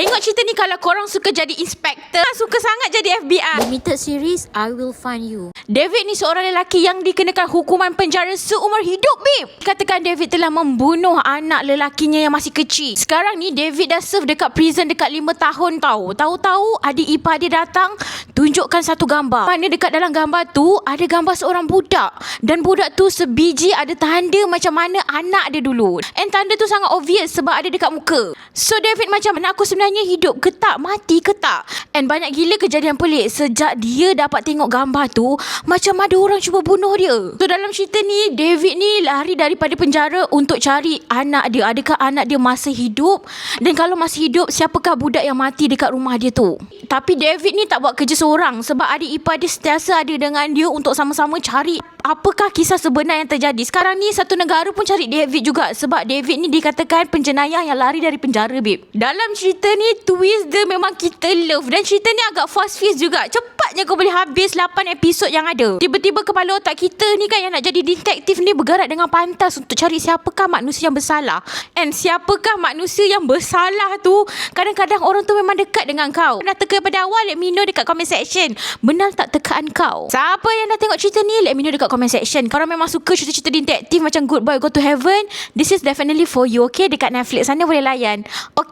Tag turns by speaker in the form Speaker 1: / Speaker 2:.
Speaker 1: Tengok cerita ni kalau korang suka jadi inspektor, suka sangat jadi FBI.
Speaker 2: Limited series, I Will Find You.
Speaker 1: David ni seorang lelaki yang dikenakan hukuman penjara seumur hidup, babe. Katakan David telah membunuh anak lelakinya yang masih kecil. Sekarang ni David dah serve dekat prison dekat 5 tahun tau. Tahu-tahu adik ipar dia datang tunjukkan satu gambar. Mana dekat dalam gambar tu ada gambar seorang budak. Dan budak tu sebiji ada tanda macam mana anak dia dulu. And tanda tu sangat obvious sebab ada dekat muka. So David macam, anak aku sebenarnya hidup ke tak, mati ke tak? And banyak gila kejadian pelik. Sejak dia dapat tengok gambar tu, macam ada orang cuba bunuh dia. So dalam cerita ni, David ni lari daripada penjara untuk cari anak dia. Adakah anak dia masih hidup? Dan kalau masih hidup, siapakah budak yang mati dekat rumah dia tu? Tapi David ni tak buat kerja seorang sebab adik ipar dia sentiasa ada dengan dia untuk sama-sama cari apakah kisah sebenar yang terjadi. Sekarang ni satu negara pun cari David juga sebab David ni dikatakan penjenayah yang lari dari penjara, babe. Dalam cerita ni, twist dia memang kita love. Dan cerita ni agak fast pace juga. Cepatnya kau boleh habis 8 episod yang ada. Tiba-tiba kepala otak kita ni kan yang nak jadi detektif ni bergerak dengan pantas untuk cari siapakah manusia yang bersalah. And siapakah manusia yang bersalah tu, kadang-kadang orang tu memang dekat dengan kau. Nak teka pada awal, let me know dekat comment section. Benar tak tekaan kau? Siapa yang dah tengok cerita ni, let me know dekat comment section. Kalau memang suka cerita-cerita detektif macam Good Boy Go to Heaven, this is definitely for you, okay? Dekat Netflix sana boleh layan. Okay?